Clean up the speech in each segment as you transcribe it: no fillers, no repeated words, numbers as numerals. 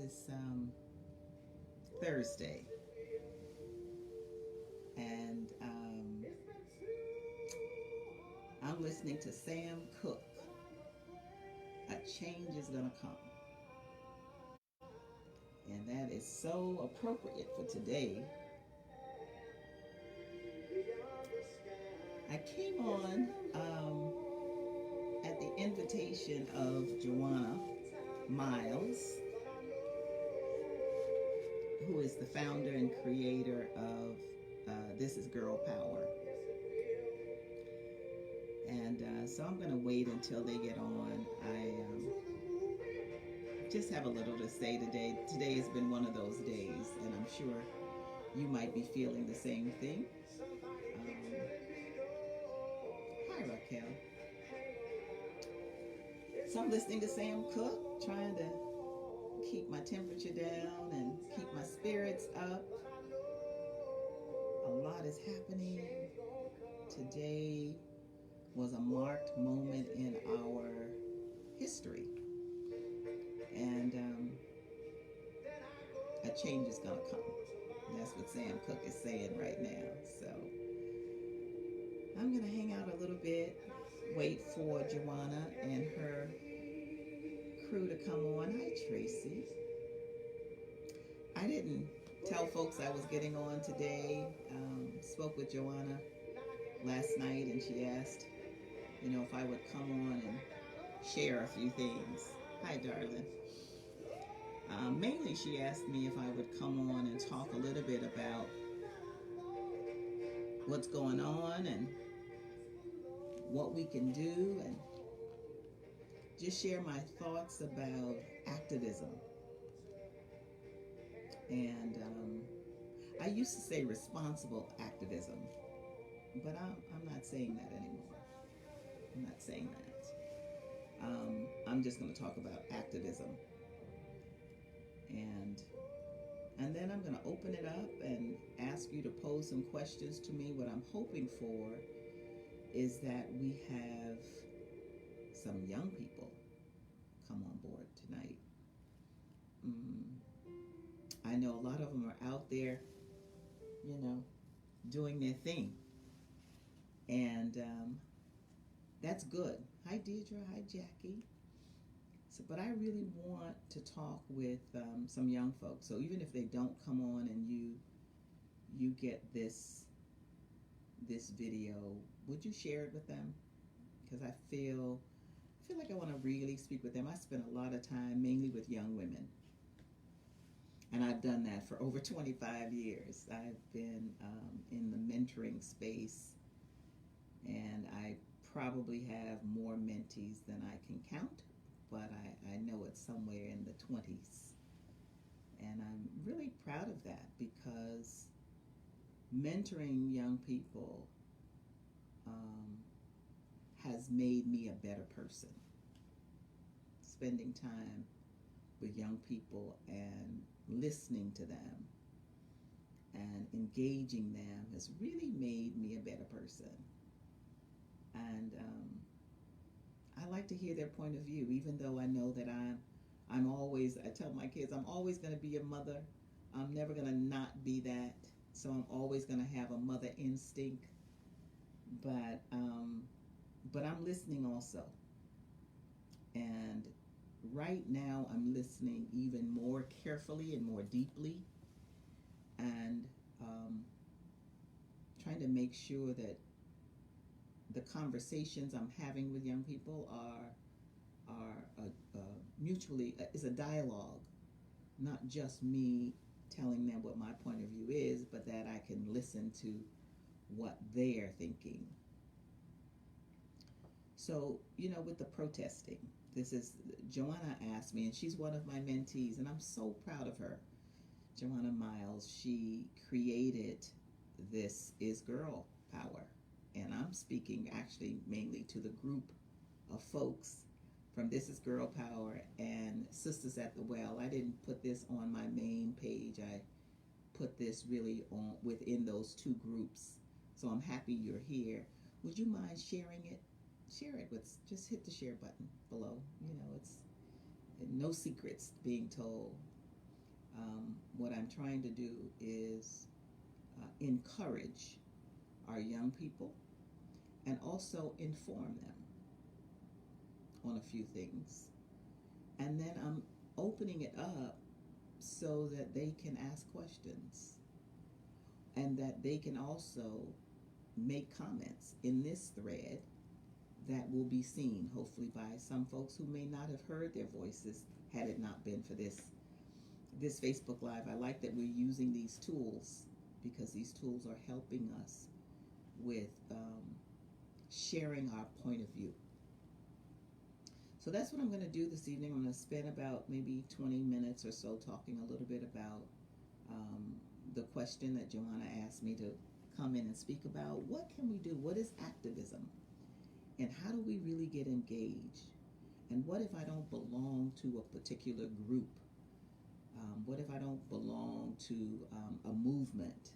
is Thursday, and I'm listening to Sam Cooke. A change is gonna come, and that is so appropriate for today. I came on at the invitation of Joanna Miles, who is the founder and creator of This is Girl Power. And so I'm going to wait until they get on. I just have a little to say today. Today has been one of those days, and I'm sure you might be feeling the same thing. Hi, Raquel. So I'm listening to Sam Cooke, trying to keep my temperature down and keep my spirits up. A lot is happening. Today was a marked moment in our history. And a change is going to come. And that's what Sam Cooke is saying right now. So I'm going to hang out a little bit, wait for Joanna and her crew to come on. Hi, Tracy. I didn't tell folks I was getting on today. Spoke with Joanna last night, and she asked, if I would come on and share a few things. Hi, darling. Mainly, she asked me if I would come on and talk a little bit about what's going on and what we can do, and just share my thoughts about activism. And I used to say responsible activism, but I'm not saying that anymore. I'm not saying that. I'm just going to talk about activism. And then I'm going to open it up and ask you to pose some questions to me. What I'm hoping for is that we have some young people come on board tonight. I know a lot of them are out there, doing their thing. And that's good. Hi, Deidre. Hi, Jackie. So, but I really want to talk with some young folks. So even if they don't come on and you get this video, would you share it with them? Because I feel like I want to really speak with them. I spend a lot of time mainly with young women. And I've done that for over 25 years. I've been in the mentoring space, and I probably have more mentees than I can count, but I know it's somewhere in the 20s. And I'm really proud of that, because mentoring young people has made me a better person. Spending time with young people and listening to them and engaging them has really made me a better person. And I like to hear their point of view, even though I know that I'm always, I tell my kids, I'm always going to be a mother. I'm never going to not be that. So I'm always going to have a mother instinct. But I'm listening also. And right now I'm listening even more carefully and more deeply, and trying to make sure that the conversations I'm having with young people are mutually, is a dialogue, not just me telling them what my point of view is, but that I can listen to what they're thinking. So, with the protesting, Joanna asked me, and she's one of my mentees, and I'm so proud of her. Joanna Miles, she created This is Girl Power. And I'm speaking actually mainly to the group of folks from This is Girl Power and Sisters at the Well. I didn't put this on my main page. I put this really on within those two groups. So I'm happy you're here. Would you mind sharing it? Share it with, just hit the share button below. It's no secrets being told. What I'm trying to do is encourage our young people and also inform them on a few things. And then I'm opening it up so that they can ask questions and that they can also make comments in this thread that will be seen, hopefully, by some folks who may not have heard their voices had it not been for this Facebook Live. I like that we're using these tools because these tools are helping us with sharing our point of view. So that's what I'm going to do this evening. I'm going to spend about maybe 20 minutes or so talking a little bit about the question that Joanna asked me to come in and speak about. What can we do? What is activism? And how do we really get engaged? And what if I don't belong to a particular group? What if I don't belong to a movement?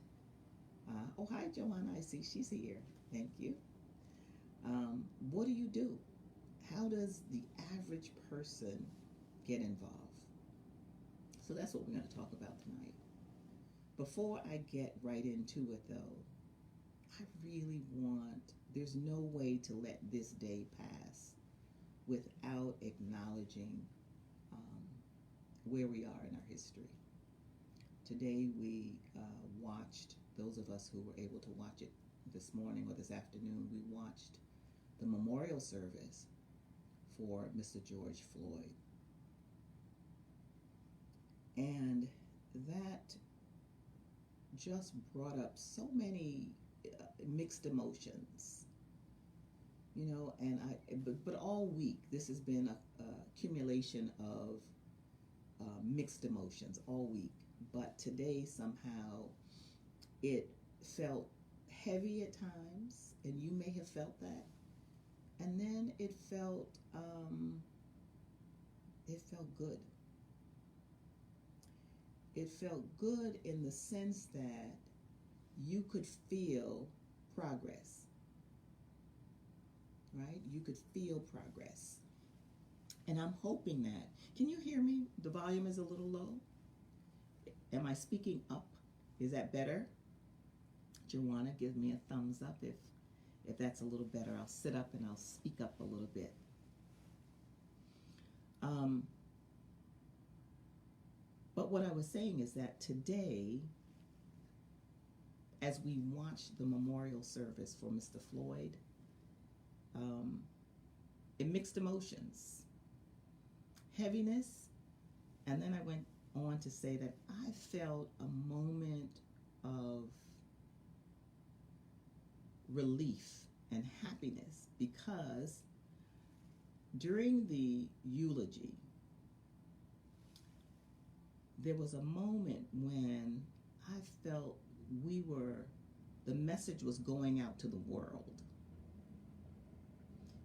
Oh, hi, Joanna. I see she's here. Thank you. What do you do? How does the average person get involved? So that's what we're going to talk about tonight. Before I get right into it, though, I really there's no way to let this day pass without acknowledging where we are in our history. Today we watched, those of us who were able to watch it this morning or this afternoon, we watched the memorial service for Mr. George Floyd. And that just brought up so many mixed emotions, and but all week this has been a accumulation of mixed emotions all week. But today somehow it felt heavy at times, and you may have felt that. And then it felt good. It felt good in the sense that you could feel progress, right? You could feel progress. And I'm hoping that, can you hear me? The volume is a little low. Am I speaking up? Is that better? Joanna, give me a thumbs up if that's a little better. I'll sit up and I'll speak up a little bit. But what I was saying is that today, as we watched the memorial service for Mr. Floyd, it mixed emotions, heaviness, and then I went on to say that I felt a moment of relief and happiness because during the eulogy, there was a moment when I felt the message was going out to the world.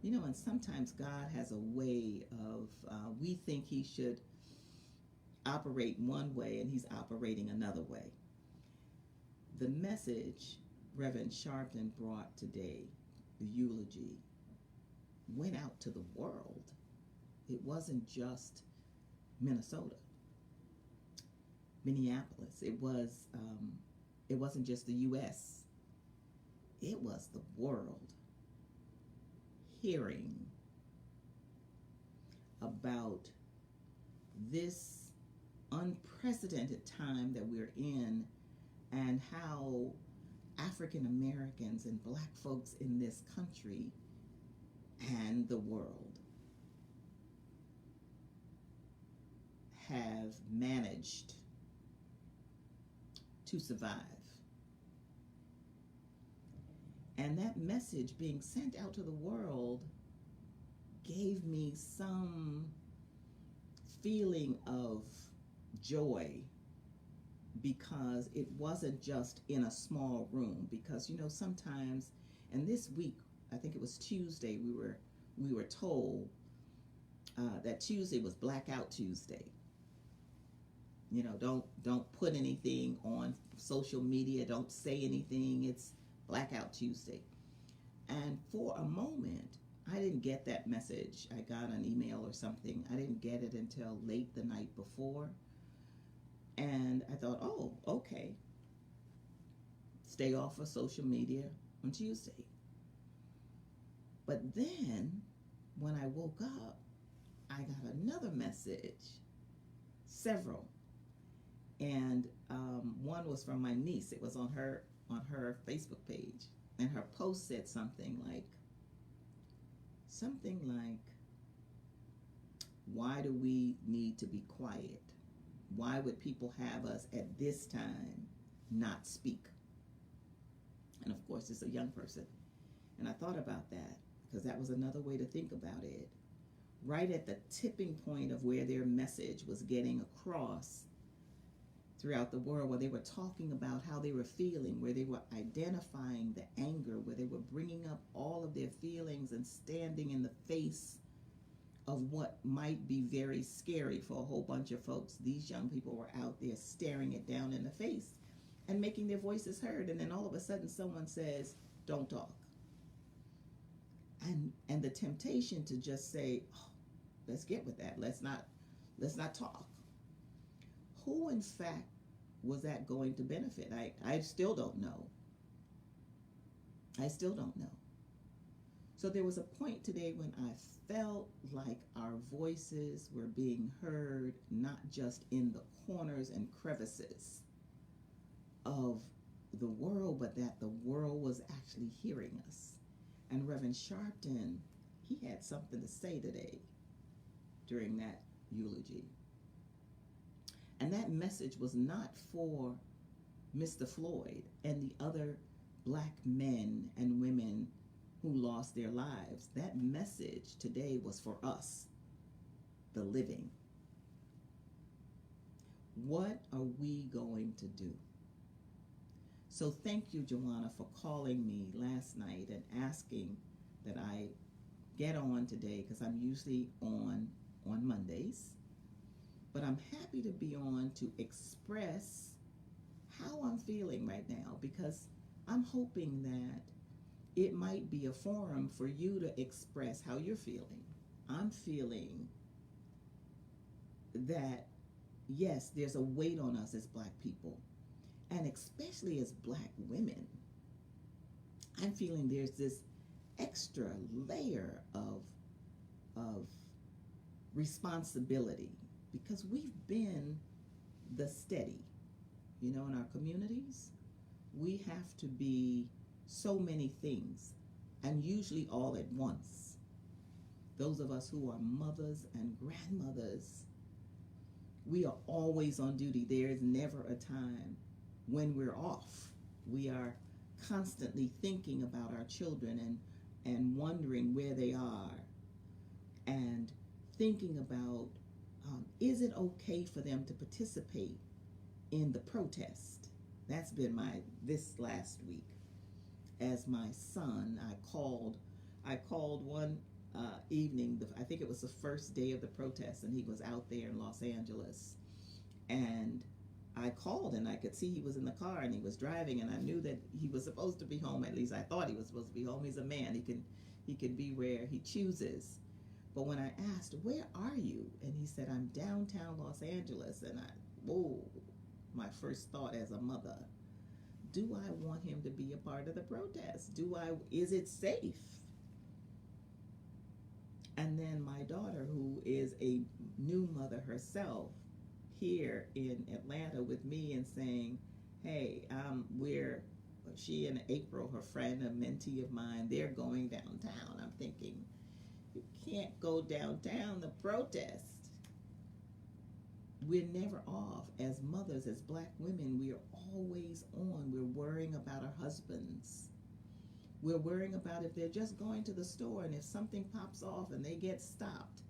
And sometimes God has a way of, we think he should operate one way and he's operating another way. The message Reverend Sharpton brought today, the eulogy, went out to the world. It wasn't just Minnesota, Minneapolis. It wasn't just the U.S. It was the world hearing about this unprecedented time that we're in and how African Americans and Black folks in this country and the world have managed to survive. And that message being sent out to the world gave me some feeling of joy, because it wasn't just in a small room. Because sometimes, and this week, I think it was Tuesday, we were told that Tuesday was Blackout Tuesday. Don't put anything on social media, don't say anything, it's Blackout Tuesday. And for a moment, I didn't get that message. I got an email or something. I didn't get it until late the night before. And I thought, oh, okay, stay off of social media on Tuesday. But then when I woke up, I got another message, several, and one was from my niece. It was on her Facebook page, and her post said something like, "Why do we need to be quiet? Why would people have us at this time not speak?" And of course, it's a young person, and I thought about that because that was another way to think about it. Right at the tipping point of where their message was getting across throughout the world, where they were talking about how they were feeling, where they were identifying the anger, where they were bringing up all of their feelings and standing in the face of what might be very scary for a whole bunch of folks. These young people were out there staring it down in the face and making their voices heard. And then all of a sudden someone says, "Don't talk." And the temptation to just say, "Oh, let's get with that. Let's not talk." Who in fact was that going to benefit? I still don't know. I still don't know. So there was a point today when I felt like our voices were being heard, not just in the corners and crevices of the world, but that the world was actually hearing us. And Reverend Sharpton, he had something to say today during that eulogy. And that message was not for Mr. Floyd and the other black men and women who lost their lives. That message today was for us, the living. What are we going to do? So thank you, Joanna, for calling me last night and asking that I get on today, because I'm usually on Mondays. But I'm happy to be on to express how I'm feeling right now, because I'm hoping that it might be a forum for you to express how you're feeling. I'm feeling that, yes, there's a weight on us as black people, and especially as black women. I'm feeling there's this extra layer of responsibility, because we've been the steady, in our communities. We have to be so many things, and usually all at once. Those of us who are mothers and grandmothers, we are always on duty. There is never a time when we're off. We are constantly thinking about our children and wondering where they are, and thinking about, is it okay for them to participate in the protest? That's been this last week. As my son, I called one evening, I think it was the first day of the protest, and he was out there in Los Angeles. And I called, and I could see he was in the car, and he was driving, and I knew that he was supposed to be home. At least I thought he was supposed to be home. He's a man. He can be where he chooses. But when I asked, "Where are you?" and he said, "I'm downtown Los Angeles," and my first thought as a mother, do I want him to be a part of the protest? Is it safe? And then my daughter, who is a new mother herself, here in Atlanta with me, and saying, "Hey, she and April, her friend, a mentee of mine, they're going downtown." I'm thinking, you can't go downtown to protest. We're never off. As mothers, as black women, we are always on. We're worrying about our husbands. We're worrying about if they're just going to the store, and if something pops off and they get stopped.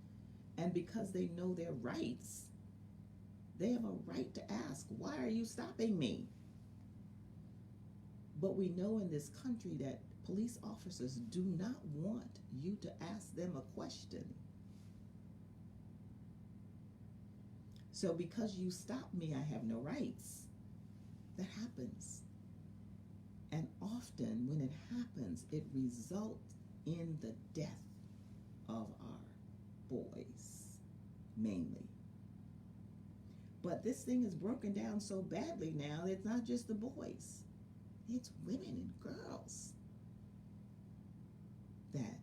And because they know their rights, they have a right to ask, "Why are you stopping me?" But we know in this country that police officers do not want you to ask them a question. So because you stop me, I have no rights. That happens. And often when it happens, it results in the death of our boys, mainly. But this thing is broken down so badly now, it's not just the boys, it's women and girls that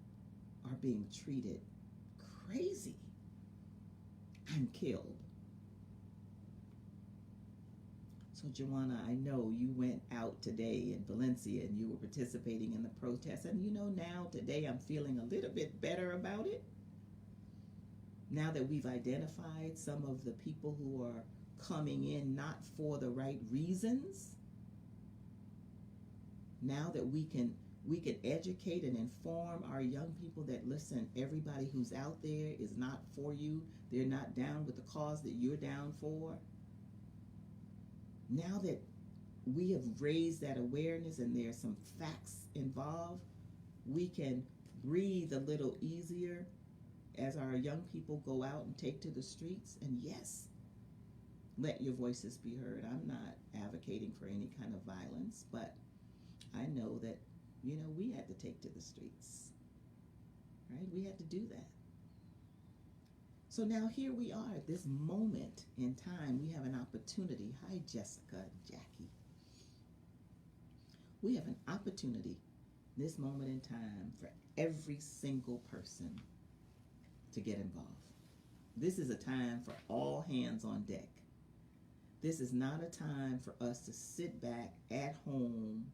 are being treated crazy and killed. So, Joanna, I know you went out today in Valencia and you were participating in the protest. And now today I'm feeling a little bit better about it. Now that we've identified some of the people who are coming in not for the right reasons, now that we can educate and inform our young people that, listen, everybody who's out there is not for you. They're not down with the cause that you're down for. Now that we have raised that awareness and there's some facts involved, we can breathe a little easier as our young people go out and take to the streets. And yes, let your voices be heard. I'm not advocating for any kind of violence, but I know that, we had to take to the streets, right? We had to do that. So now here we are at this moment in time. We have an opportunity. Hi, Jessica and Jackie. We have an opportunity this moment in time for every single person to get involved. This is a time for all hands on deck. This is not a time for us to sit back at home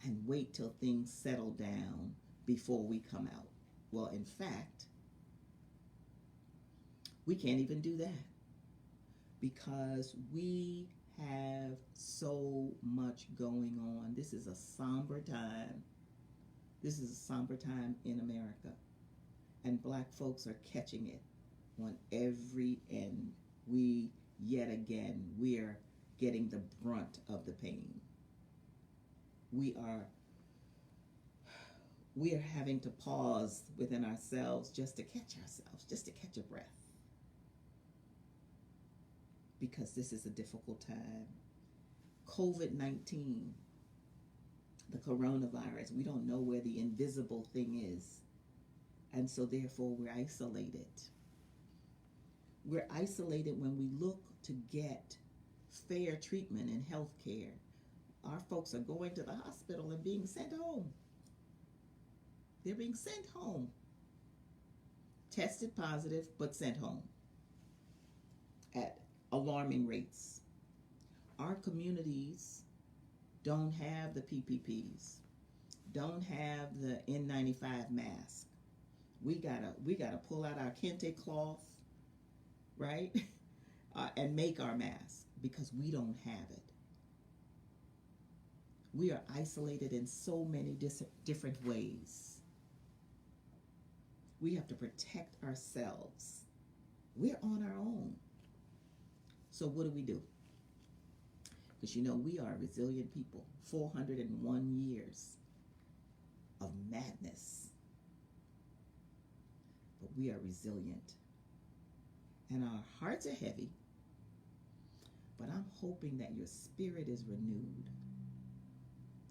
and wait till things settle down before we come out. Well, in fact, we can't even do that because we have so much going on. This is a somber time. This is a somber time in America. And Black folks are catching it on every end. We're getting the brunt of the pain. We are having to pause within ourselves just to catch ourselves, just to catch a breath. Because this is a difficult time. COVID-19, the coronavirus, we don't know where the invisible thing is. And so therefore we're isolated. We're isolated when we look to get fair treatment in health care. Our folks are going to the hospital and being sent home. They're being sent home. Tested positive, but sent home at alarming rates. Our communities don't have the PPPs, don't have the N95 mask. We gotta pull out our kente cloth, right, and make our mask because we don't have it. We are isolated in so many different ways. We have to protect ourselves. We're on our own. So what do? Because we are a resilient people. 401 years of madness. But we are resilient. And our hearts are heavy. But I'm hoping that your spirit is renewed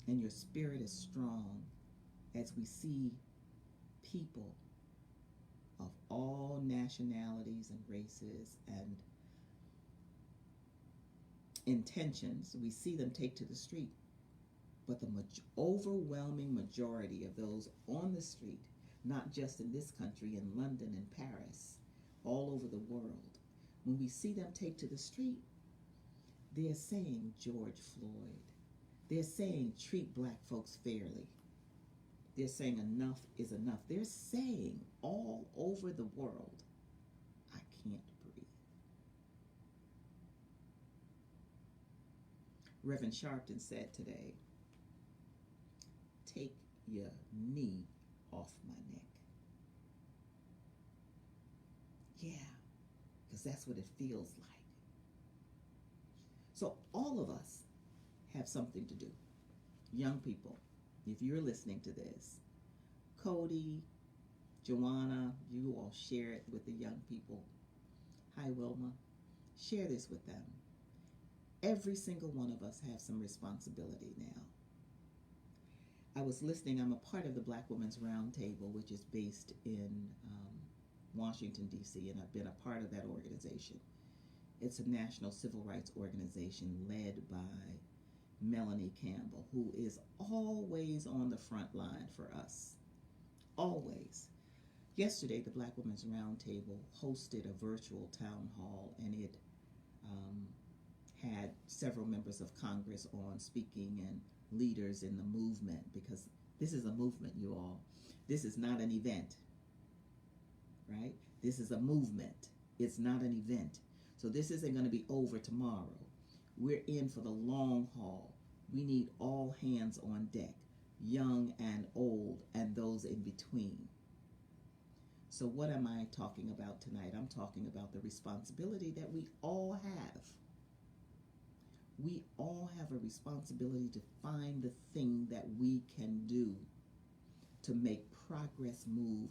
and your spirit is strong as we see people of all nationalities and races and intentions. We see them take to the street. But the overwhelming majority of those on the street, not just in this country, in London and Paris, all over the world, when we see them take to the street, they're saying George Floyd. They're saying treat Black folks fairly. They're saying enough is enough. They're saying all over the world, I can't breathe. Reverend Sharpton said today, take your knee off my neck. Yeah, because that's what it feels like. So all of us have something to do. Young people, if you're listening to this, Cody, Joanna, you all share it with the young people. Hi, Wilma. Share this with them. Every single one of us have some responsibility now. I was listening. I'm a part of the Black Women's Roundtable, which is based in Washington, D.C., and I've been a part of that organization. It's a national civil rights organization led by Melanie Campbell, who is always on the front line for us. Always. Yesterday, the Black Women's Roundtable hosted a virtual town hall, and it had several members of Congress on speaking and leaders in the movement, because this is a movement, you all. This is not an event, right? This is a movement. It's not an event. So this isn't going to be over tomorrow. We're in for the long haul. We need all hands on deck, young and old and those in between. So what am I talking about tonight? I'm talking about the responsibility that we all have. We all have a responsibility to find the thing that we can do to make progress move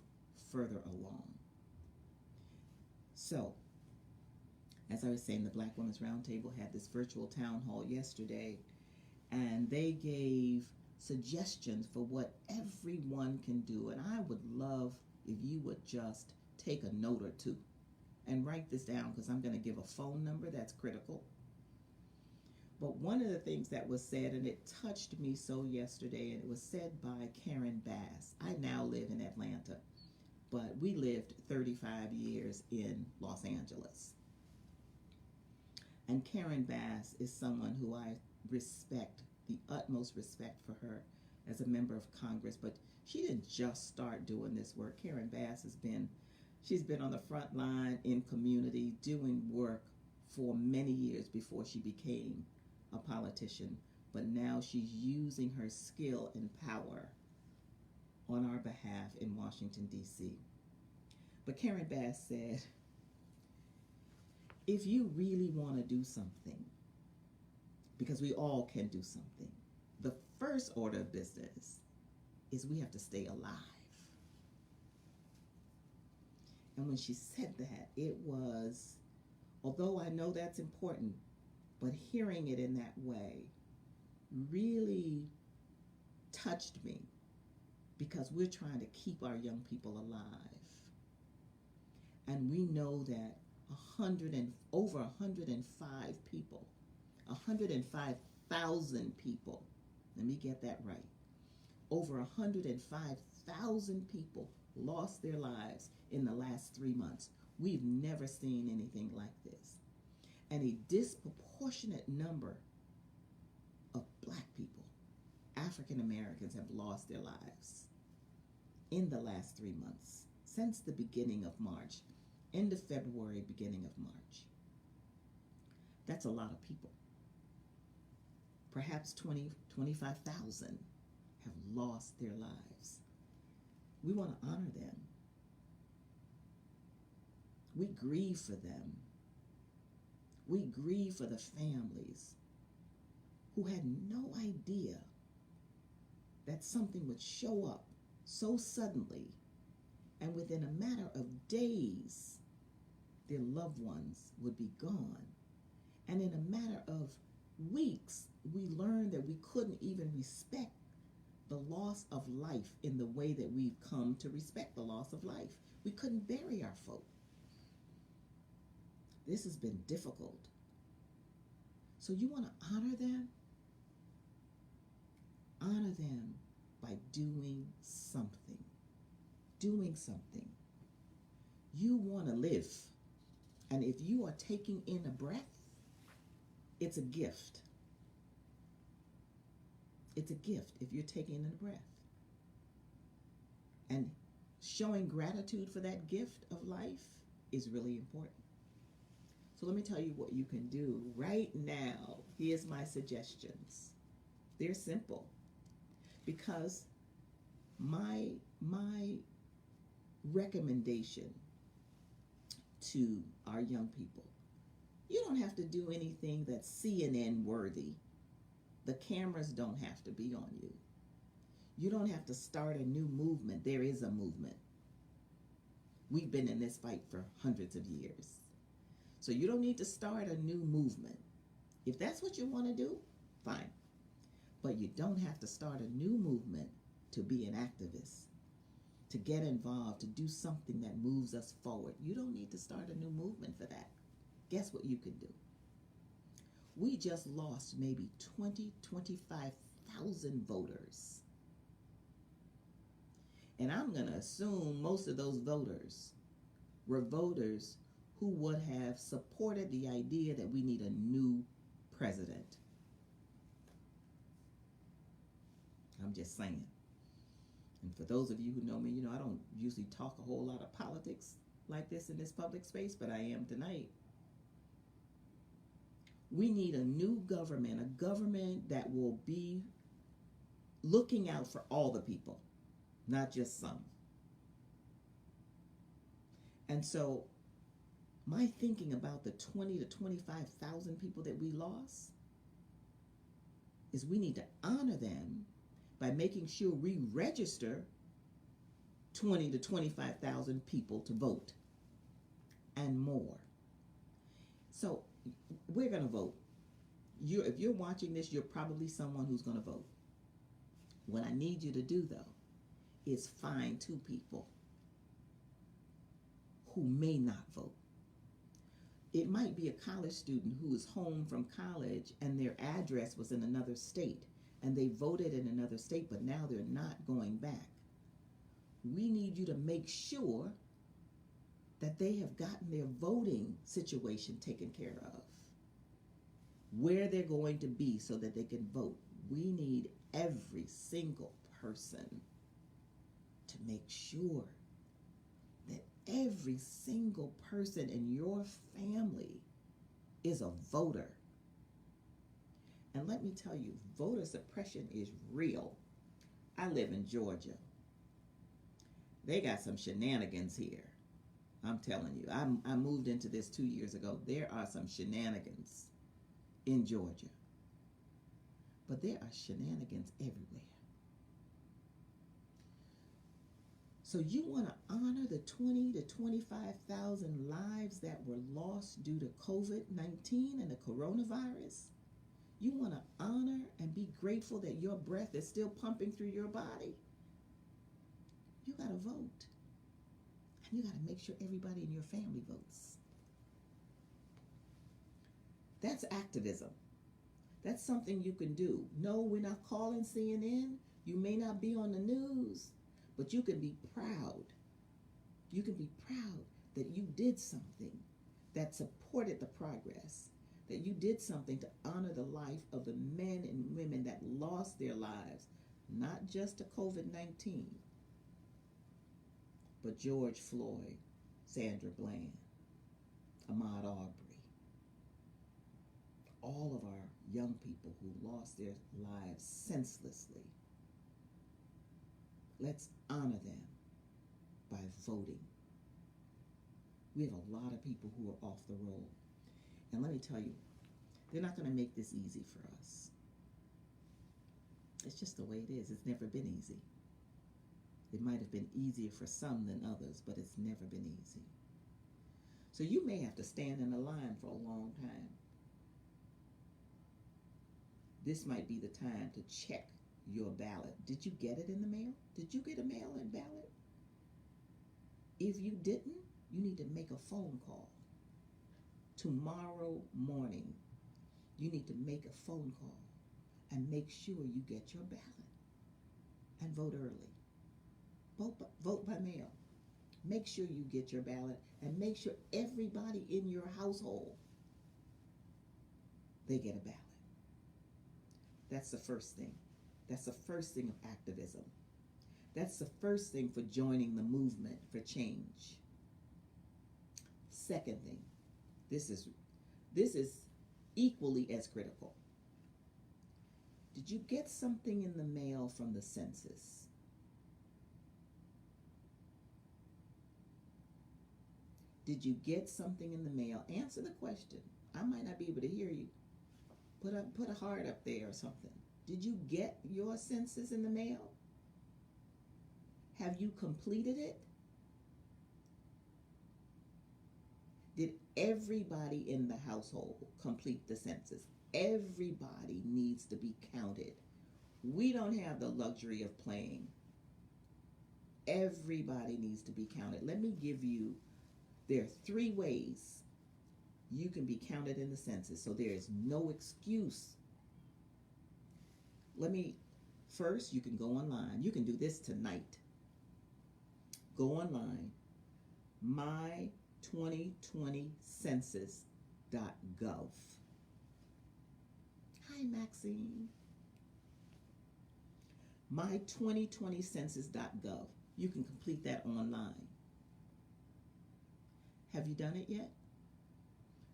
further along. So, as I was saying, the Black Women's Roundtable had this virtual town hall yesterday, and they gave suggestions for what everyone can do. And I would love if you would just take a note or two and write this down, because I'm going to give a phone number that's critical. But one of the things that was said, and it touched me so yesterday, and it was said by Karen Bass. I now live in Atlanta, but we lived 35 years in Los Angeles. And Karen Bass is someone who I respect, the utmost respect for her as a member of Congress. But she didn't just start doing this work. Karen Bass she's been on the front line in community doing work for many years before she became a politician. But now she's using her skill and power on our behalf in Washington, D.C. But Karen Bass said, if you really want to do something, because we all can do something, the first order of business is we have to stay alive. And when she said that, it was, although I know that's important, but hearing it in that way really touched me, because we're trying to keep our young people alive. And we know that over 105 people, 105,000 people, let me get that right, over 105,000 people lost their lives in the last 3 months. We've never seen anything like this. And a disproportionate number of Black people, African Americans, have lost their lives in the last 3 months, since the beginning of March, end of February, beginning of March. That's a lot of people. Perhaps 25,000 have lost their lives. We want to honor them. We grieve for them. We grieve for the families who had no idea that something would show up so suddenly, and within a matter of days, their loved ones would be gone. And in a matter of weeks, we learned that we couldn't even respect the loss of life in the way that we've come to respect the loss of life. We couldn't bury our folk. This has been difficult. So you want to honor them? Honor them by doing something. Doing something. You want to live. And if you are taking in a breath, it's a gift. It's a gift if you're taking in a breath. And showing gratitude for that gift of life is really important. So let me tell you what you can do right now. Here's my suggestions. They're simple. Because my recommendation to our young people, you don't have to do anything that's CNN worthy. The cameras don't have to be on you. You don't have to start a new movement. There is a movement. We've been in this fight for hundreds of years. So you don't need to start a new movement. If that's what you want to do, fine. But you don't have to start a new movement to be an activist, to get involved, to do something that moves us forward. You don't need to start a new movement for that. Guess what you can do? We just lost maybe 25,000 voters. And I'm going to assume most of those voters were voters who would have supported the idea that we need a new president. I'm just saying. And for those of you who know me, I don't usually talk a whole lot of politics like this in this public space, but I am tonight. We need a new government, a government that will be looking out for all the people, not just some. And so my thinking about the 20 to 25,000 people that we lost is we need to honor them by making sure we register 20 to 25,000 people to vote and more. So we're going to vote. If you're watching this, you're probably someone who's going to vote. What I need you to do, though, is find 2 people who may not vote. It might be a college student who is home from college and their address was in another state and they voted in another state, but now they're not going back. We need you to make sure that they have gotten their voting situation taken care of, where they're going to be so that they can vote. We need every single person to make sure that every single person in your family is a voter. And let me tell you, voter suppression is real. I live in Georgia. They got some shenanigans here. I'm telling you, I moved into this 2 years ago. There are some shenanigans in Georgia. But there are shenanigans everywhere. So you want to honor the 20 to 25,000 lives that were lost due to COVID-19 and the coronavirus? You want to honor and be grateful that your breath is still pumping through your body? You got to vote. And you got to make sure everybody in your family votes. That's activism. That's something you can do. No, we're not calling CNN. You may not be on the news, but you can be proud. You can be proud that you did something that supported the progress, that you did something to honor the life of the men and women that lost their lives, not just to COVID-19, but George Floyd, Sandra Bland, Ahmaud Arbery, all of our young people who lost their lives senselessly. Let's honor them by voting. We have a lot of people who are off the roll. And let me tell you, they're not going to make this easy for us. It's just the way it is. It's never been easy. It might have been easier for some than others, but it's never been easy. So you may have to stand in a line for a long time. This might be the time to check your ballot. Did you get it in the mail? Did you get a mail-in ballot? If you didn't, you need to make a phone call. Tomorrow morning, you need to make a phone call and make sure you get your ballot and vote early. Vote by mail. Make sure you get your ballot and make sure everybody in your household, they get a ballot. That's the first thing. That's the first thing of activism. That's the first thing for joining the movement for change. Second thing, this is equally as critical. Did you get something in the mail from the census? Did you get something in the mail? Answer the question. I might not be able to hear you. Put a heart up there or something. Did you get your census in the mail? Have you completed it? Did everybody in the household complete the census? Everybody needs to be counted. We don't have the luxury of playing. Everybody needs to be counted. Let me give you, there are 3 ways you can be counted in the census. So there is no excuse. First, you can go online. You can do this tonight. Go online, my2020census.gov. Hi, Maxine. My2020census.gov. You can complete that online. Have you done it yet?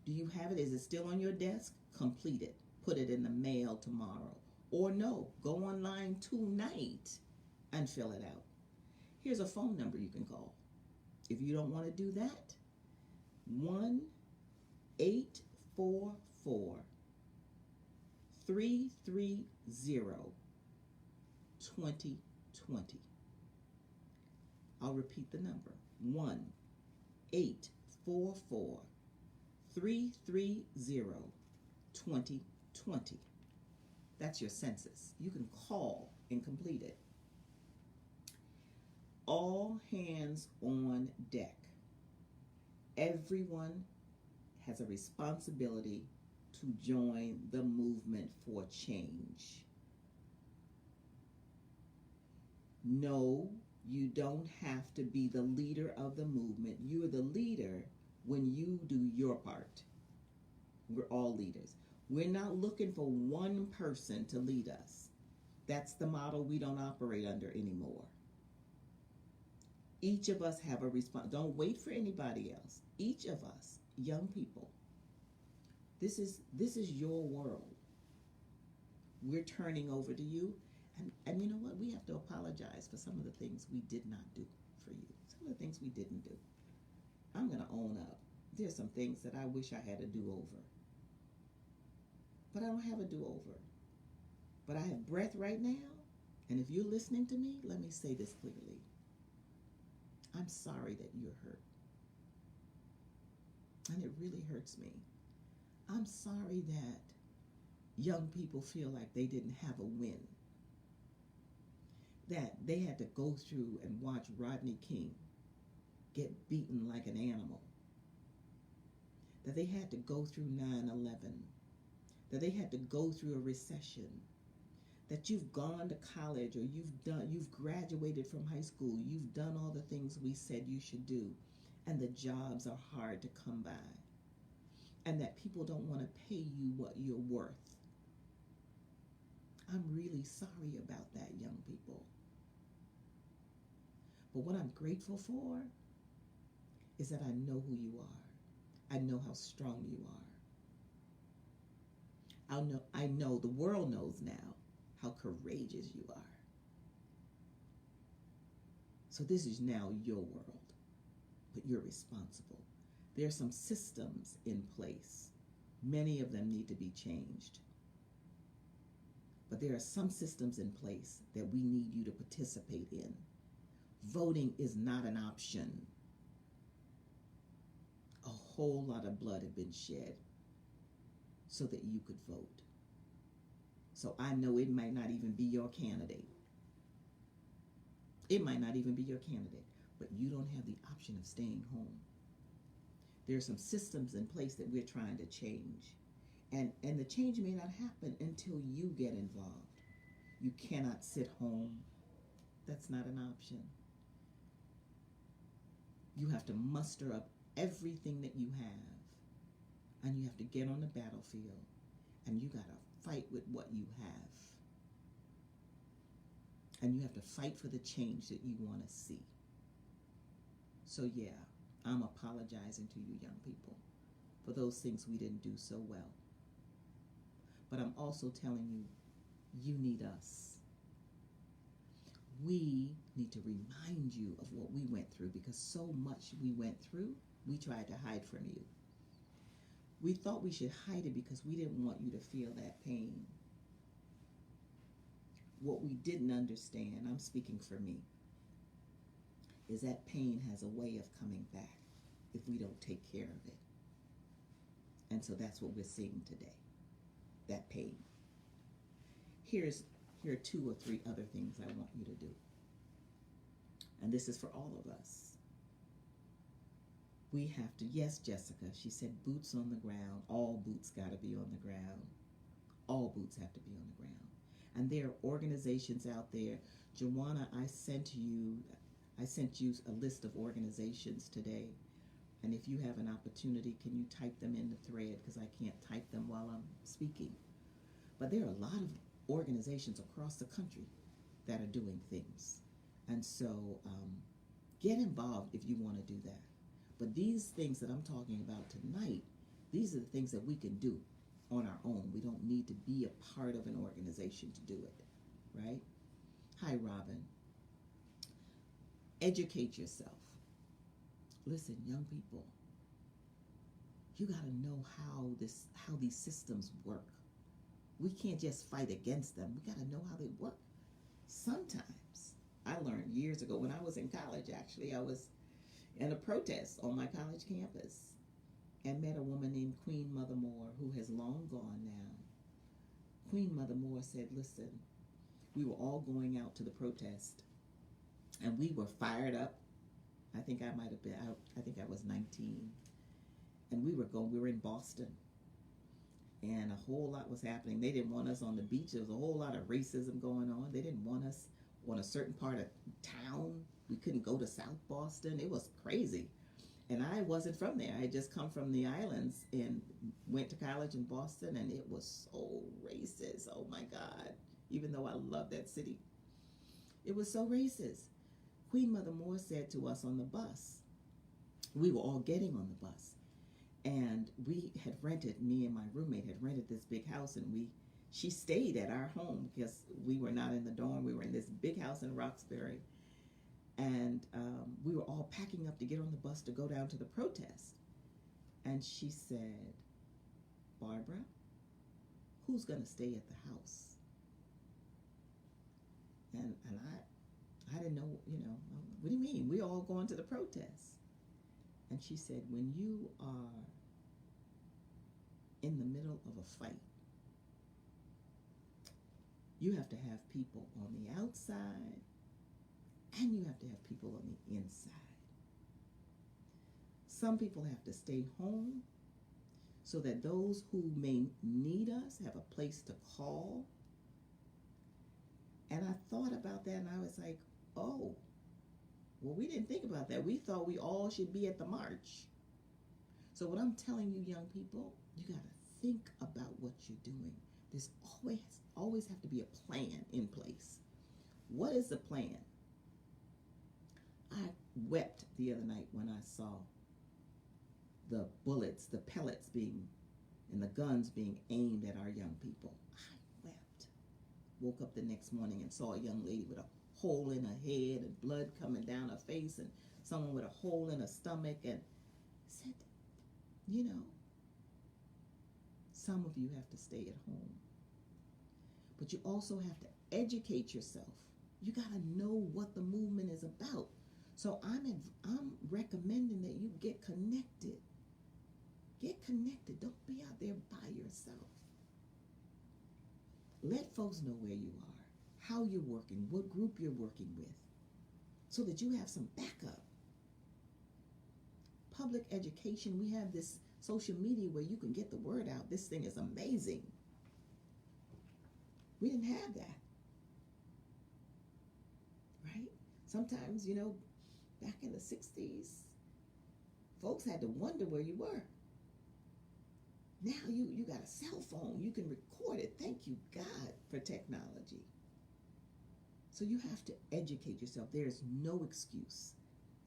Do you have it? Is it still on your desk? Complete it. Put it in the mail tomorrow. Or no, go online tonight and fill it out. Here's a phone number you can call. If you don't want to do that, 1-844-330-2020. I'll repeat the number. 1-844-330-2020. That's your census. You can call and complete it. All hands on deck. Everyone has a responsibility to join the movement for change. No, you don't have to be the leader of the movement. You are the leader when you do your part. We're all leaders. We're not looking for one person to lead us. That's the model we don't operate under anymore. Each of us have a response. Don't wait for anybody else. Each of us, young people, this is your world. We're turning over to you. And you know what? We have to apologize for some of the things we did not do for you. Some of the things we didn't do. I'm going to own up. There's some things that I wish I had a do-over. But I don't have a do-over. But I have breath right now. And if you're listening to me, let me say this clearly. I'm sorry that you're hurt. And it really hurts me. I'm sorry that young people feel like they didn't have a win. That they had to go through and watch Rodney King get beaten like an animal. That they had to go through 9/11. That they had to go through a recession. That you've gone to college or you've graduated from high school, you've done all the things we said you should do, and the jobs are hard to come by. And that people don't want to pay you what you're worth. I'm really sorry about that, young people. But what I'm grateful for is that I know who you are. I know how strong you are. I know the world knows now how courageous you are. So this is now your world, but you're responsible. There are some systems in place. Many of them need to be changed. But there are some systems in place that we need you to participate in. Voting is not an option. A whole lot of blood had been shed so that you could vote. So I know it might not even be your candidate. It might not even be your candidate, but you don't have the option of staying home. There are some systems in place that we're trying to change. And the change may not happen until you get involved. You cannot sit home. That's not an option. You have to muster up everything that you have. And you have to get on the battlefield. And you got to fight with what you have. And you have to fight for the change that you want to see. So yeah, I'm apologizing to you young people for those things we didn't do so well. But I'm also telling you, you need us. We need to remind you of what we went through, because so much we went through, we tried to hide from you. We thought we should hide it because we didn't want you to feel that pain. What we didn't understand, I'm speaking for me, is that pain has a way of coming back if we don't take care of it. And so that's what we're seeing today, that pain. Here are 2 or 3 other things I want you to do. And this is for all of us. We have to, yes, Jessica, she said boots on the ground. All boots got to be on the ground. All boots have to be on the ground. And there are organizations out there. Joanna, I sent you a list of organizations today. And if you have an opportunity, can you type them in the thread? Because I can't type them while I'm speaking. But there are a lot of organizations across the country that are doing things. And so get involved if you want to do that. But these things that I'm talking about tonight, these are the things that we can do on our own. We don't need to be a part of an organization to do it, right? Hi, Robin. Educate yourself. Listen, young people, you got to know how these systems work. We can't just fight against them. We got to know how they work. Sometimes, I learned years ago when I was in college, actually, I was in a protest on my college campus and met a woman named Queen Mother Moore, who has long gone now. Queen Mother Moore said, listen, we were all going out to the protest and we were fired up. I think I might have been out, I think I was 19. And we were in Boston. And a whole lot was happening. They didn't want us on the beach. There was a whole lot of racism going on. They didn't want us on a certain part of town. We couldn't go to South Boston. It was crazy. And I wasn't from there. I had just come from the islands and went to college in Boston, and it was so racist. Oh my God. Even though I love that city, it was so racist. Queen Mother Moore said to us on the bus, we were all getting on the bus, and we had rented, me and my roommate had rented this big house, and she stayed at our home because we were not in the dorm. We were in this big house in Roxbury. And we were all packing up to get on the bus to go down to the protest. And she said, Barbara, who's going to stay at the house? And I didn't know, what do you mean? We're all going to the protest. And she said, when you are in the middle of a fight, you have to have people on the outside and you have to have people on the inside. Some people have to stay home so that those who may need us have a place to call. And I thought about that and I was like, oh, well, we didn't think about that. We thought we all should be at the march. So what I'm telling you, young people, you got to think about what you're doing. There's always have to be a plan in place. What is the plan? I wept the other night when I saw the bullets, the pellets and the guns being aimed at our young people. I wept. Woke up the next morning and saw a young lady with a hole in her head and blood coming down her face and someone with a hole in her stomach, and said, some of you have to stay at home. But you also have to educate yourself. You got to know what the movement is about. So I'm recommending that you get connected. Get connected. Don't be out there by yourself. Let folks know where you are, how you're working, what group you're working with, so that you have some backup. Public education, we have this social media where you can get the word out. This thing is amazing. We didn't have that, right? Sometimes, back in the 60s, folks had to wonder where you were. Now you got a cell phone. You can record it. Thank you, God, for technology. So you have to educate yourself. There's no excuse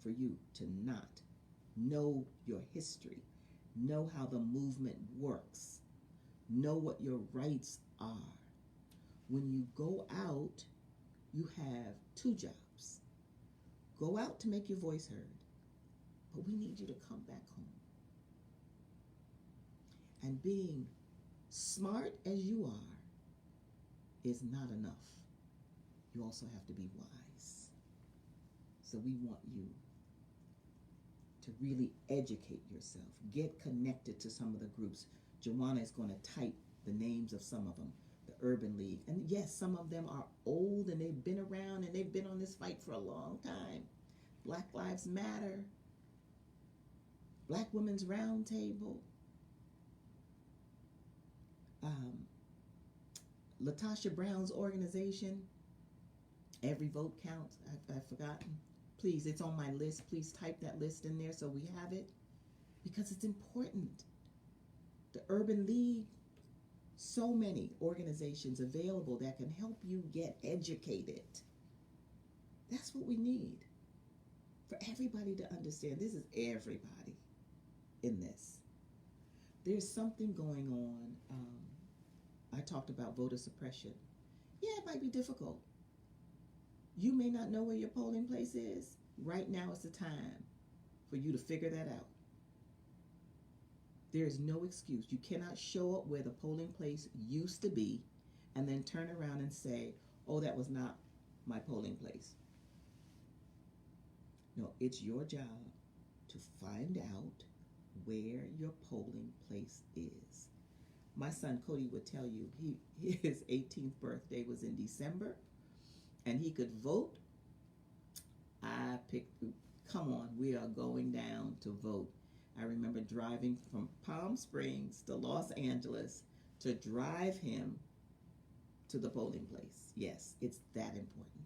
for you to not know your history, know how the movement works, know what your rights are. When you go out, you have two jobs. Go out to make your voice heard, but we need you to come back home. And being smart as you are is not enough. You also have to be wise. So we want you to really educate yourself. Get connected to some of the groups. Joanna is going to type the names of some of them. The Urban League. And yes, some of them are old and they've been around and they've been on this fight for a long time. Black Lives Matter. Black Women's Roundtable, um, Latasha Brown's organization, Every Vote Counts. I've forgotten. Please, it's on my list. Please type that list in there so we have it, because it's important. The Urban League, so many organizations available that can help you get educated. That's what we need, for everybody to understand. This is everybody in this. There's something going on. I talked about voter suppression. Yeah, it might be difficult. You may not know where your polling place is. Right now is the time for you to figure that out. There is no excuse. You cannot show up where the polling place used to be and then turn around and say, oh, that was not my polling place. No, it's your job to find out where your polling place is. My son Cody would tell you his 18th birthday was in December, and he could vote. Come on, we are going down to vote. I remember driving from Palm Springs to Los Angeles to drive him to the polling place. Yes, it's that important.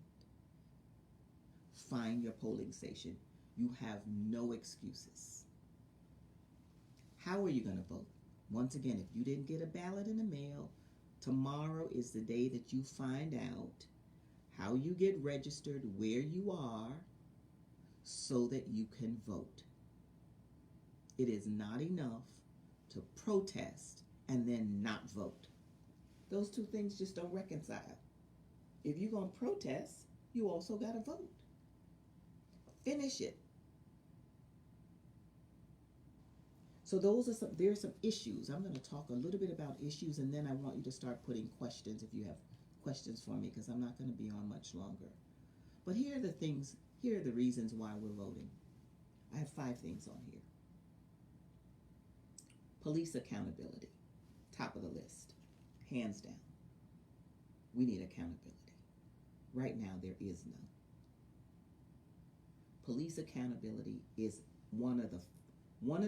Find your polling station. You have no excuses. How are you going to vote? Once again, if you didn't get a ballot in the mail, tomorrow is the day that you find out how you get registered where you are so that you can vote. It is not enough to protest and then not vote. Those two things just don't reconcile. If you're going to protest, you also got to vote. Finish it. So there's some issues. I'm going to talk a little bit about issues, and then I want you to start putting questions if you have questions for me, because I'm not going to be on much longer. But here are the reasons why we're voting. I have 5 things on here. Police accountability, top of the list, hands down. We need accountability. Right now, there is none. Police accountability is one of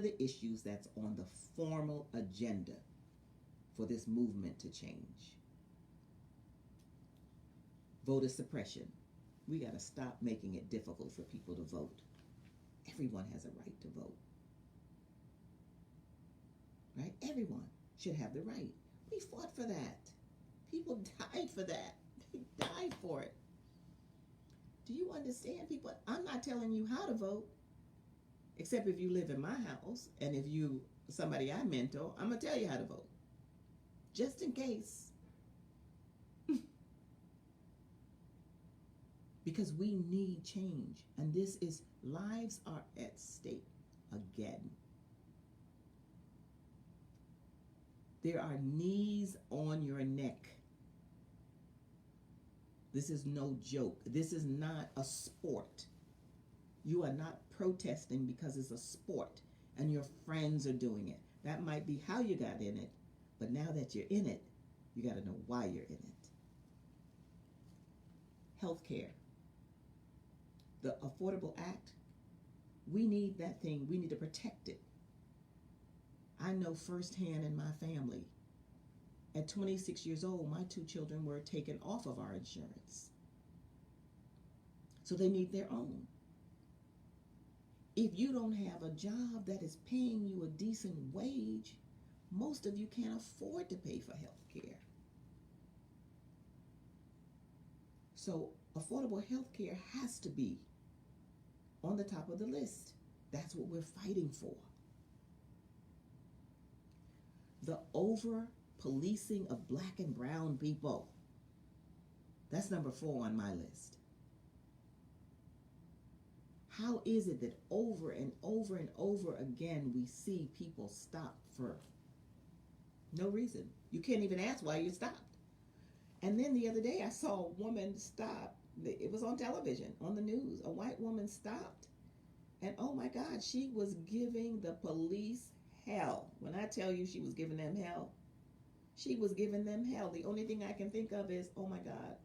the issues that's on the formal agenda for this movement to change. Voter suppression. We got to stop making it difficult for people to vote. Everyone has a right to vote. Right? Everyone should have the right. We fought for that. People died for that. They died for it. Do you understand, people? I'm not telling you how to vote, except if you live in my house, and if you somebody I mentor, I'm going to tell you how to vote. Just in case. Because we need change. And lives are at stake again. There are knees on your neck. This is no joke. This is not a sport. You are not protesting because it's a sport and your friends are doing it. That might be how you got in it, but now that you're in it, you got to know why you're in it. Healthcare. The Affordable Act, we need that thing. We need to protect it. I know firsthand in my family, at 26 years old, my 2 children were taken off of our insurance. So they need their own. If you don't have a job that is paying you a decent wage, most of you can't afford to pay for health care. So affordable health care has to be on the top of the list. That's what we're fighting for. The over-policing of Black and brown people. That's number 4 on my list. How is it that over and over and over again we see people stopped for no reason? You can't even ask why you stopped. And then the other day I saw a woman stop. It was on television, on the news. A white woman stopped, and oh my God, she was giving the police hell. When I tell you she was giving them hell, she was giving them hell. The only thing I can think of is, oh my God,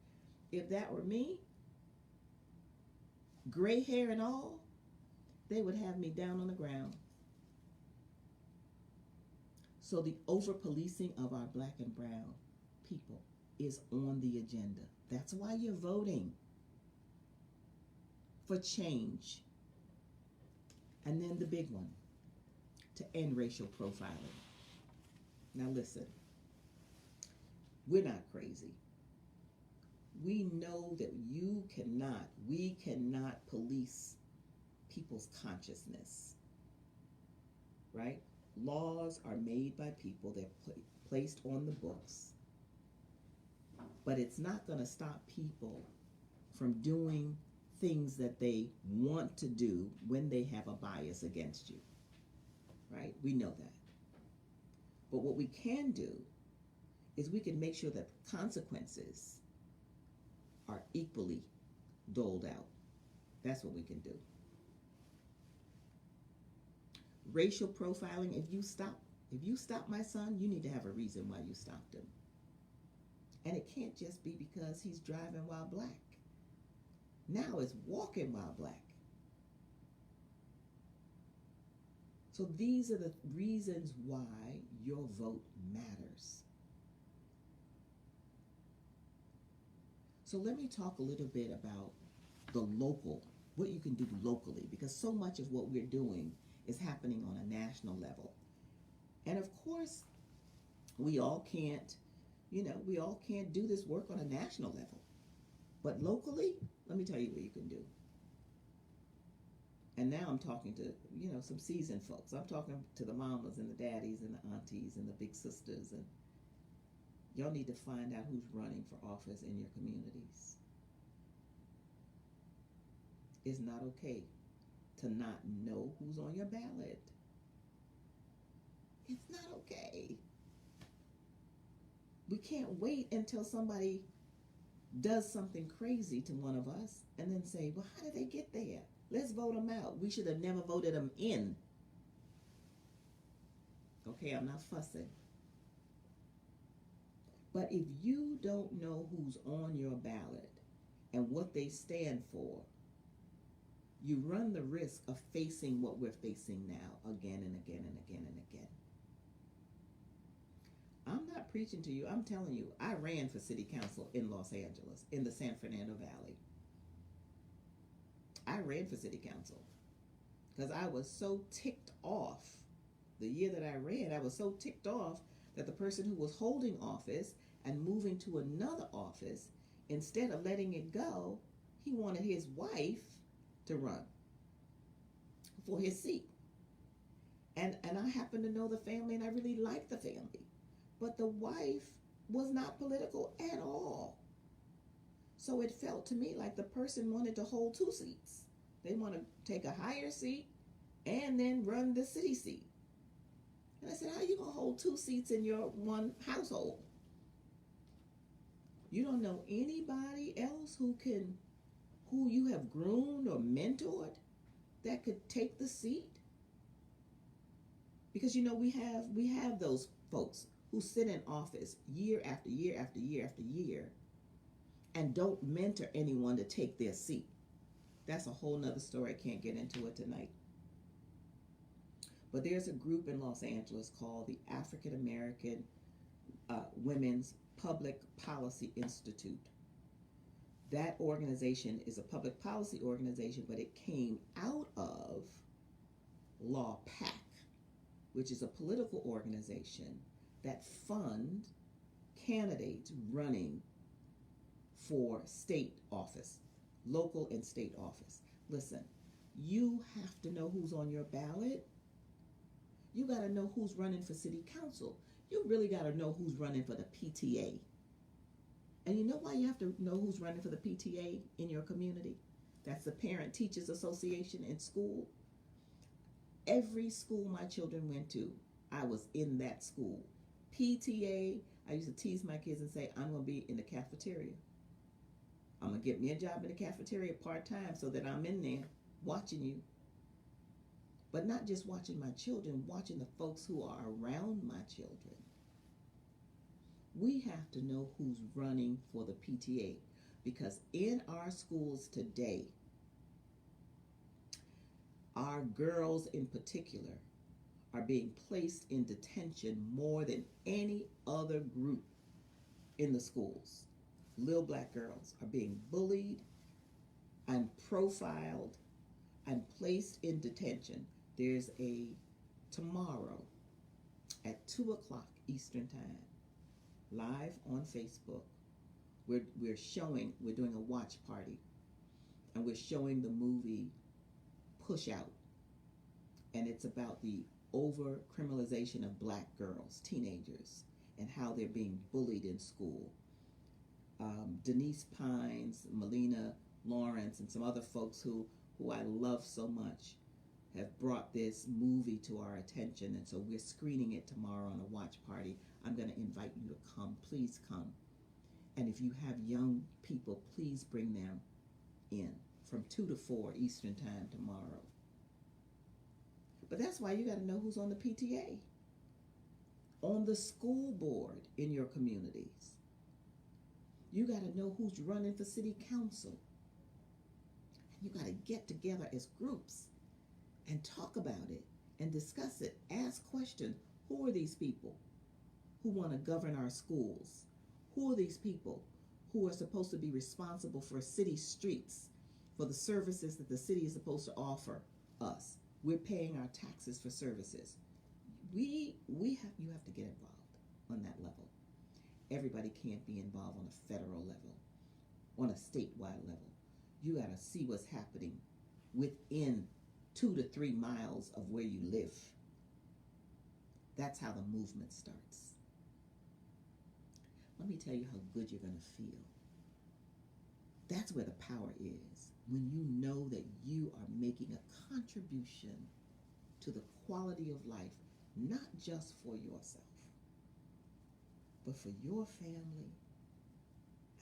if that were me, gray hair and all, they would have me down on the ground. So the over-policing of our black and brown people is on the agenda. That's why you're voting for change. And then the big one, to end racial profiling. Now listen, we're not crazy. We know that we cannot police people's consciousness, right? Laws are made by people, they're placed on the books. But it's not going to stop people from doing things that they want to do when they have a bias against you, right? We know that. But what we can do is we can make sure that consequences are equally doled out. That's what we can do. Racial profiling, if you stop my son, you need to have a reason why you stopped him. And it can't just be because he's driving while black. Now it's walking while black. So these are the reasons why your vote matters. So let me talk a little bit about the local, what you can do locally, because so much of what we're doing is happening on a national level. And of course, we all can't do this work on a national level. But locally, let me tell you what you can do. And now I'm talking to, some seasoned folks. I'm talking to the mamas and the daddies and the aunties and the big sisters. And y'all need to find out who's running for office in your communities. It's not okay to not know who's on your ballot. It's not okay. We can't wait until somebody does something crazy to one of us and then say, well, how did they get there? Let's vote them out. We should have never voted them in. Okay, I'm not fussing. But if you don't know who's on your ballot and what they stand for, you run the risk of facing what we're facing now again and again and again and again. I'm not preaching to you. I'm telling you, I ran for city council in Los Angeles, in the San Fernando Valley. I ran for city council because I was so ticked off. The year that I ran, I was so ticked off that the person who was holding office and moving to another office, instead of letting it go, he wanted his wife to run for his seat. And I happen to know the family, and I really like the family. But the wife was not political at all. So it felt to me like the person wanted to hold two seats. They want to take a higher seat and then run the city seat. And I said, how are you going to hold two seats in your one household? You don't know anybody else who you have groomed or mentored that could take the seat? Because we have those folks who sit in office year after year after year after year and don't mentor anyone to take their seat. That's a whole nother story. I can't get into it tonight. But there's a group in Los Angeles called the African American Women's Public Policy Institute. That organization is a public policy organization, but it came out of Law PAC, which is a political organization that fund candidates running for state office, local and state office. Listen, you have to know who's on your ballot. You got to know who's running for city council. You really got to know who's running for the PTA. And you know why you have to know who's running for the PTA in your community? That's the Parent Teachers Association in school. Every school my children went to, I was in that school. PTA, I used to tease my kids and say, I'm going to be in the cafeteria. I'm going to get me a job in the cafeteria part-time so that I'm in there watching you. But not just watching my children, watching the folks who are around my children. We have to know who's running for the PTA, because in our schools today, our girls in particular are being placed in detention more than any other group in the schools. Little black girls are being bullied and profiled and placed in detention. There's a tomorrow at 2 o'clock Eastern Time, live on Facebook. We're doing a watch party, and we're showing the movie Push Out. And it's about the over criminalization of black girls, teenagers, and how they're being bullied in school. Denise Pines, Melina Lawrence, and some other folks who I love so much have brought this movie to our attention, and so we're screening it tomorrow on a watch party. I'm going to invite you to come. Please come. And if you have young people, please bring them in from 2 to 4 Eastern Time tomorrow. But that's why you got to know who's on the PTA, on the school board in your communities. You got to know who's running for city council. And you got to get together as groups and talk about it and discuss it. Ask questions. Who are these people who want to govern our schools? Who are these people who are supposed to be responsible for city streets, for the services that the city is supposed to offer us? We're paying our taxes for services. You have to get involved on that level. Everybody can't be involved on a federal level, on a statewide level. You got to see what's happening within 2 to 3 miles of where you live. That's how the movement starts. Let me tell you how good you're going to feel. That's where the power is, when you know that you are making a contribution to the quality of life, not just for yourself, but for your family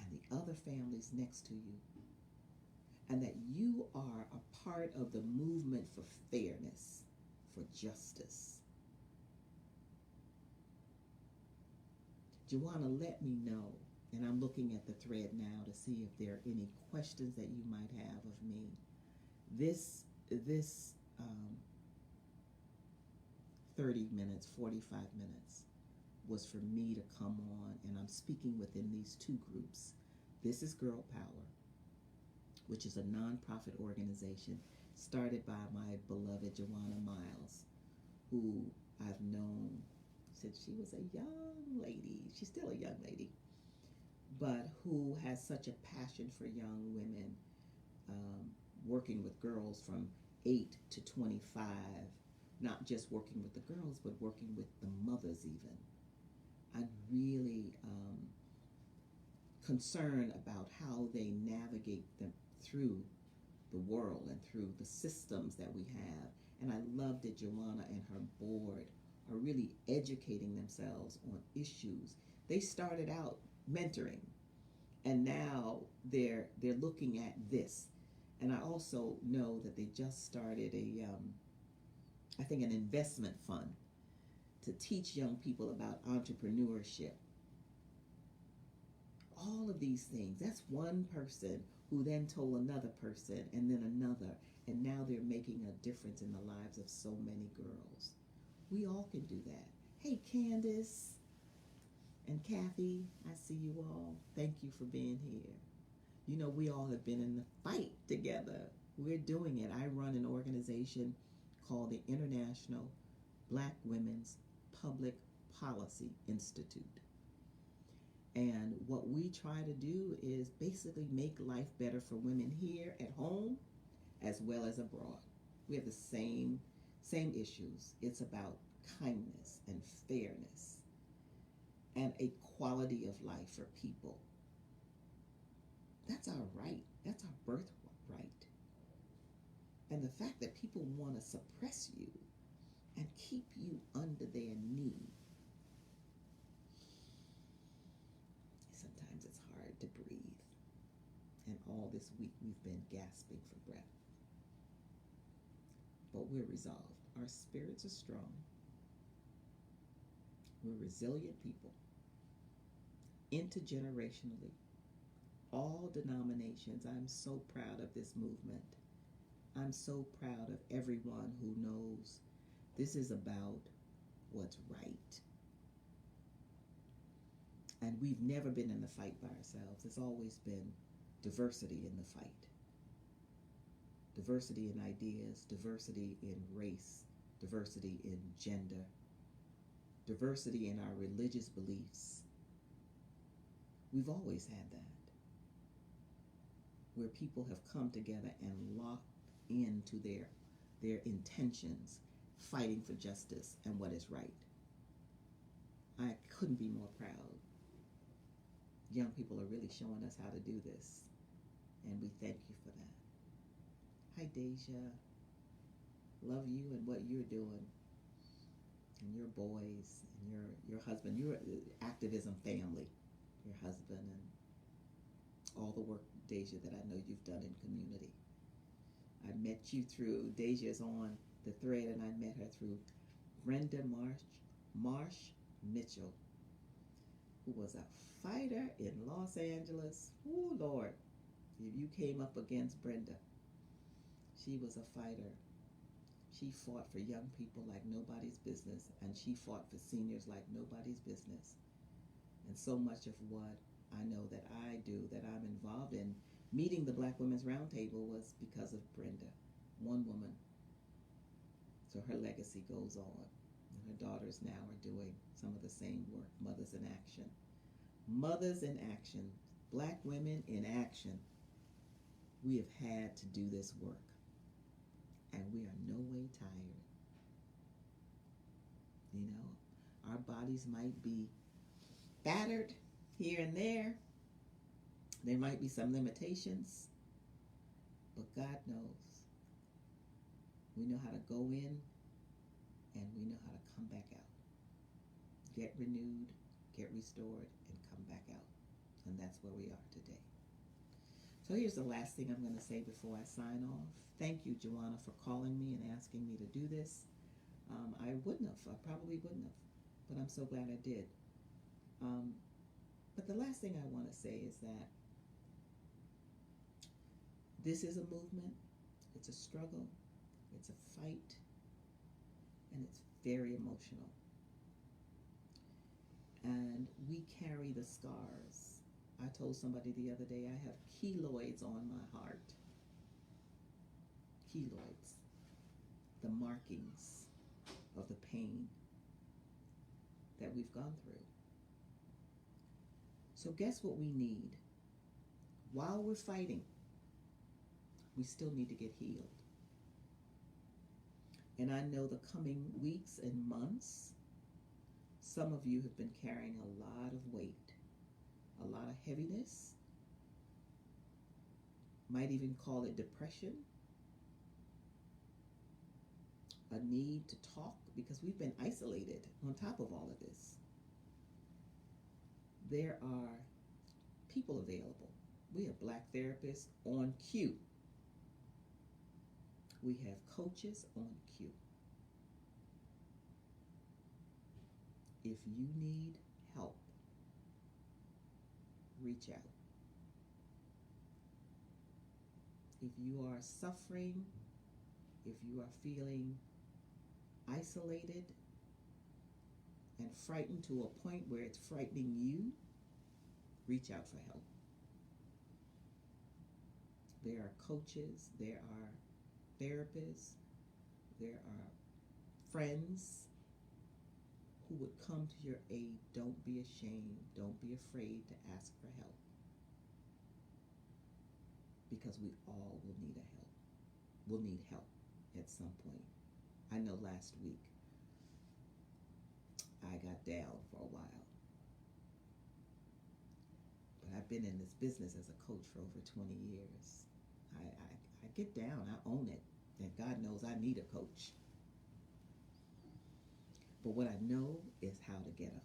and the other families next to you, and that you are a part of the movement for fairness, for justice. Joanna, let me know, and I'm looking at the thread now to see if there are any questions that you might have of me. This 30 minutes, 45 minutes was for me to come on, and I'm speaking within these two groups. This is Girl Power, which is a nonprofit organization started by my beloved Joanna Miles, who I've known since she was a young lady. She's still a young lady, but who has such a passion for young women, working with girls from 8 to 25, not just working with the girls, but working with the mothers even. I'm really concerned about how they navigate them through the world and through the systems that we have. And I love that Joanna and her board are really educating themselves on issues. They started out mentoring, and now they're looking at this. And I also know that they just started I think an investment fund to teach young people about entrepreneurship. All of these things. That's one person who then told another person and then another, and now they're making a difference in the lives of so many girls. We all can do that. Hey, Candace and Kathy, I see you all. Thank you for being here. You know, we all have been in the fight together. We're doing it. I run an organization called the International Black Women's Public Policy Institute. And what we try to do is basically make life better for women here at home as well as abroad. We have the same issues. It's about kindness and fairness and a quality of life for people. That's our right. That's our birthright. And the fact that people want to suppress you and keep you under their knee, sometimes it's hard to breathe. And all this week we've been gasping for breath. But we're resolved. Our spirits are strong. We're resilient people. Intergenerationally. All denominations. I'm so proud of this movement. I'm so proud of everyone who knows This is about what's right. And we've never been in the fight by ourselves. It's always been diversity in the fight. Diversity in ideas, diversity in race, diversity in gender, diversity in our religious beliefs. We've always had that, where people have come together and locked into their intentions, fighting for justice and what is right. I couldn't be more proud. Young people are really showing us how to do this, and we thank you for that. Hi, Deja. Love you and what you're doing, and your boys, and your husband, your activism family, your husband, and all the work, Deja, that I know you've done in community. I met you through, Deja's on the thread, and I met her through Brenda Marsh Mitchell, who was a fighter in Los Angeles. Oh, Lord. If you came up against Brenda, she was a fighter. She fought for young people like nobody's business, and she fought for seniors like nobody's business. And so much of what I know that I do, that I'm involved in, meeting the Black Women's Roundtable, was because of Brenda, one woman. So her legacy goes on. And her daughters now are doing some of the same work. Mothers in Action. Mothers in Action. Black women in action. We have had to do this work. And we are no way tired. You know, our bodies might be battered here and there. There might be some limitations. But God knows. We know how to go in, and we know how to come back out. Get renewed, get restored, and come back out. And that's where we are today. So here's the last thing I'm going to say before I sign off. Thank you, Joanna, for calling me and asking me to do this. I probably wouldn't have, but I'm so glad I did. But the last thing I want to say is that this is a movement, it's a struggle, it's a fight, and it's very emotional. And we carry the scars. I told somebody the other day I have keloids on my heart. Keloids. The markings of the pain that we've gone through. So guess what we need? While we're fighting, we still need to get healed. And I know the coming weeks and months, some of you have been carrying a lot of weight, a lot of heaviness, might even call it depression, a need to talk because we've been isolated on top of all of this. There are people available. We have Black therapists on cue. We have coaches on cue. If you need help, reach out. If you are suffering, if you are feeling isolated and frightened to a point where it's frightening you, reach out for help. There are coaches, there are therapists, there are friends who would come to your aid. Don't be ashamed. Don't be afraid to ask for help. Because we all will need help. We'll need help at some point. I know last week I got down for a while. But I've been in this business as a coach for over 20 years. I get down, I own it. And God knows I need a coach. But what I know is how to get up.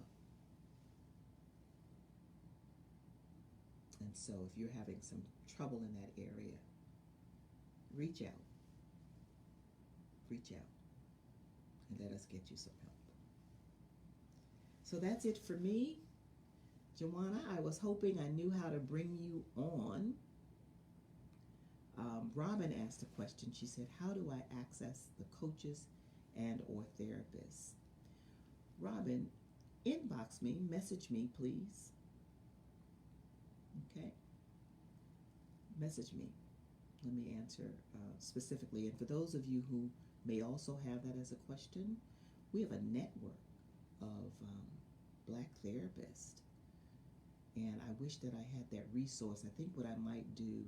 And so if you're having some trouble in that area, reach out. Reach out. And let us get you some help. So that's it for me. Joanna, I was hoping I knew how to bring you on. Robin asked a question. She said, how do I access the coaches and or therapists. Robin, inbox me, message me, please. Okay? Message me. Let me answer specifically. And for those of you who may also have that as a question, we have a network of Black therapists. And I wish that I had that resource. I think what I might do,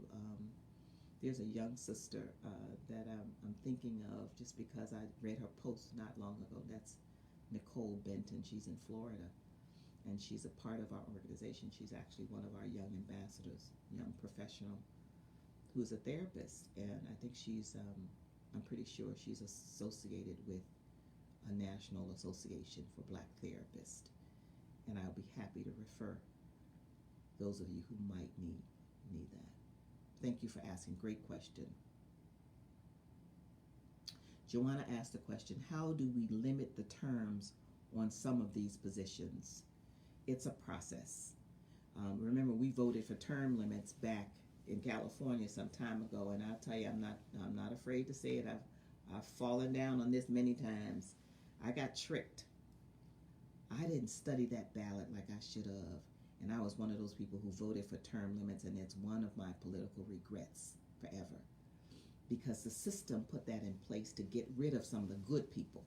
there's a young sister that I'm thinking of just because I read her post not long ago. That's Nicole Benton. She's in Florida, and she's a part of our organization. She's actually one of our young ambassadors, young professional, who's a therapist. And I think she's, I'm pretty sure she's associated with a national association for Black therapists. And I'll be happy to refer those of you who might need that. Thank you for asking. Great question. Joanna asked the question, how do we limit the terms on some of these positions? It's a process. Remember, we voted for term limits back in California some time ago, and I'll tell you, I'm not afraid to say it. I've fallen down on this many times. I got tricked. I didn't study that ballot like I should have, and I was one of those people who voted for term limits, and it's one of my political regrets forever, because the system put that in place to get rid of some of the good people.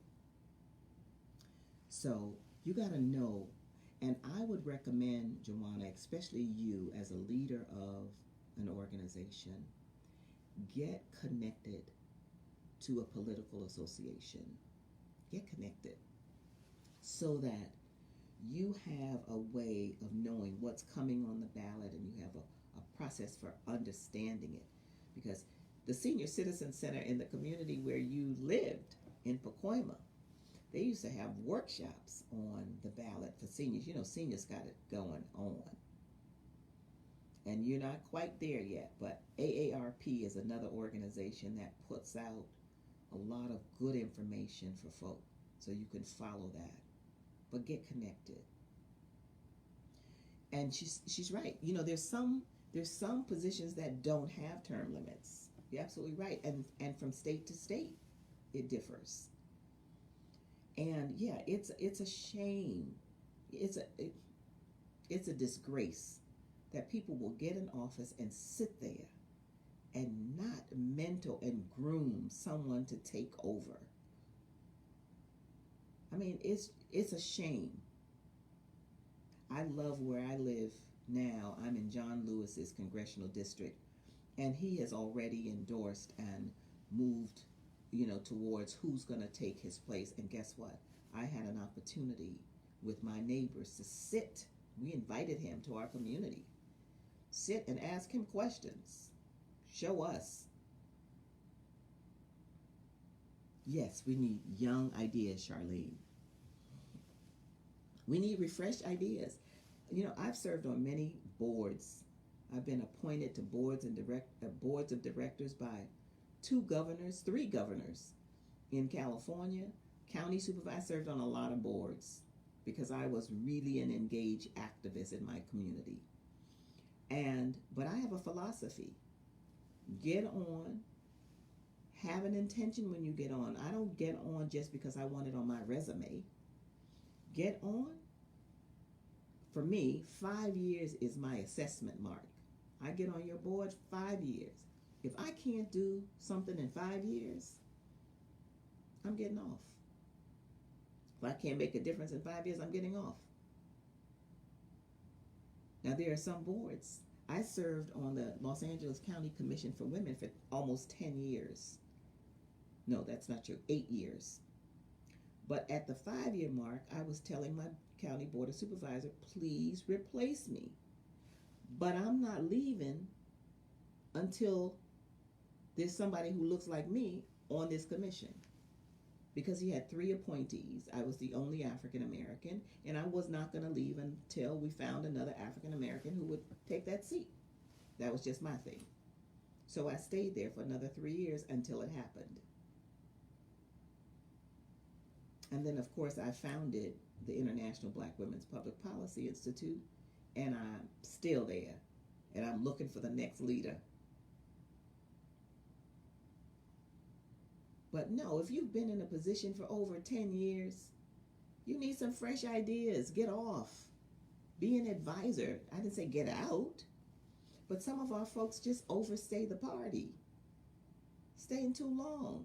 So you got to know, and I would recommend, Joanna, especially you as a leader of an organization, get connected to a political association. Get connected so that you have a way of knowing what's coming on the ballot, and you have a process for understanding it. Because the Senior Citizen Center in the community where you lived in Pacoima, they used to have workshops on the ballot for seniors. You know, seniors got it going on. And you're not quite there yet, but AARP is another organization that puts out a lot of good information for folk, so you can follow that. But get connected. And she's right. You know, there's some positions that don't have term limits. You're absolutely right. And from state to state, it differs. And yeah, it's a shame. It's a disgrace that people will get in office and sit there and not mentor and groom someone to take over. I mean, it's a shame. I love where I live now. I'm in John Lewis's congressional district, and he has already endorsed and moved, towards who's going to take his place. And guess what? I had an opportunity with my neighbors to sit. We invited him to our community. Sit and ask him questions. Show us. Yes, we need young ideas, Charlene. We need refreshed ideas. I've served on many boards. I've been appointed to boards of directors by 3 governors in California. County supervisor. I served on a lot of boards because I was really an engaged activist in my community. But I have a philosophy. Get on. Have an intention when you get on. I don't get on just because I want it on my resume. Get on. For me, 5 years is my assessment mark. I get on your board 5 years. If I can't do something in 5 years, I'm getting off. If I can't make a difference in 5 years, I'm getting off. Now, there are some boards. I served on the Los Angeles County Commission for Women for almost 10 years. No, that's not true, 8 years. But at the 5-year mark, I was telling my county board of supervisor, please replace me. But I'm not leaving until there's somebody who looks like me on this commission. Because he had 3 appointees. I was the only African American, and I was not going to leave until we found another African American who would take that seat. That was just my thing. So I stayed there for another 3 years until it happened. And then, of course, I founded the International Black Women's Public Policy Institute, and I'm still there, and I'm looking for the next leader. But no, if you've been in a position for over 10 years, you need some fresh ideas. Get off. Be an advisor. I didn't say get out, but some of our folks just overstay the party, staying too long.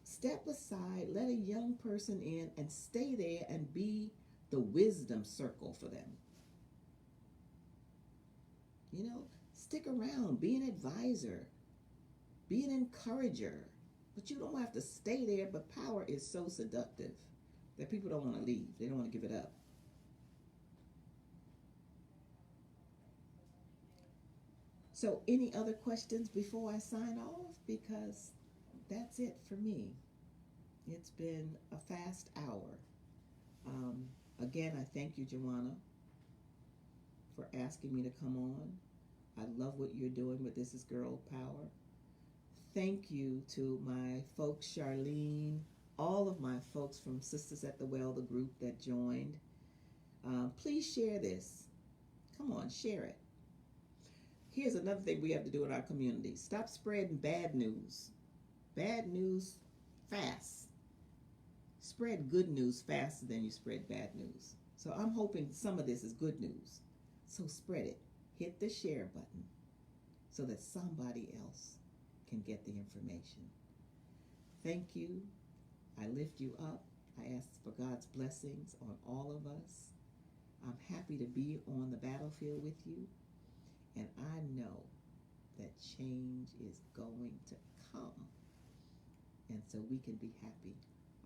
Step aside, let a young person in, and stay there and be the wisdom circle for them. You know, stick around, be an advisor, be an encourager. But you don't have to stay there. But power is so seductive that people don't want to leave. They don't want to give it up. So any other questions before I sign off? Because that's it for me. It's been a fast hour. Um, Again, I thank you, Joanna, for asking me to come on. I love what you're doing with This Is Girl Power. Thank you to my folks, Charlene, all of my folks from Sisters at the Well, the group that joined. Please share this. Come on, share it. Here's another thing we have to do in our community. Stop spreading bad news. Bad news fast. Spread good news faster than you spread bad news. So I'm hoping some of this is good news. So spread it. Hit the share button so that somebody else can get the information. Thank you. I lift you up. I ask for God's blessings on all of us. I'm happy to be on the battlefield with you. And I know that change is going to come. And so we can be happy.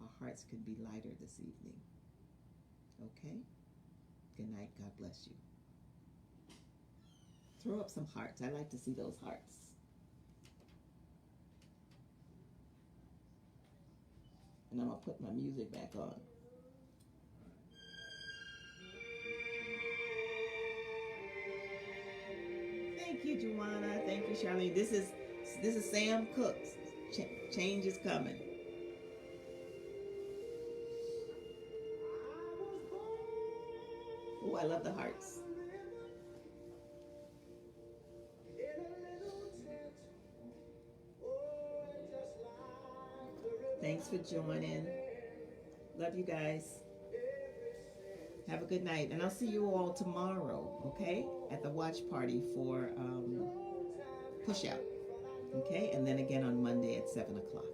Our hearts can be lighter this evening. Okay? Good night. God bless you. Throw up some hearts. I like to see those hearts. And I'm going to put my music back on. Thank you, Joanna. Thank you, Charlene. This is Sam Cooks. Change is coming. Oh, I love the hearts. Thanks for joining. Love you guys. Have a good night. And I'll see you all tomorrow, okay? At the watch party for Push Out. Okay? And then again on Monday at 7 o'clock.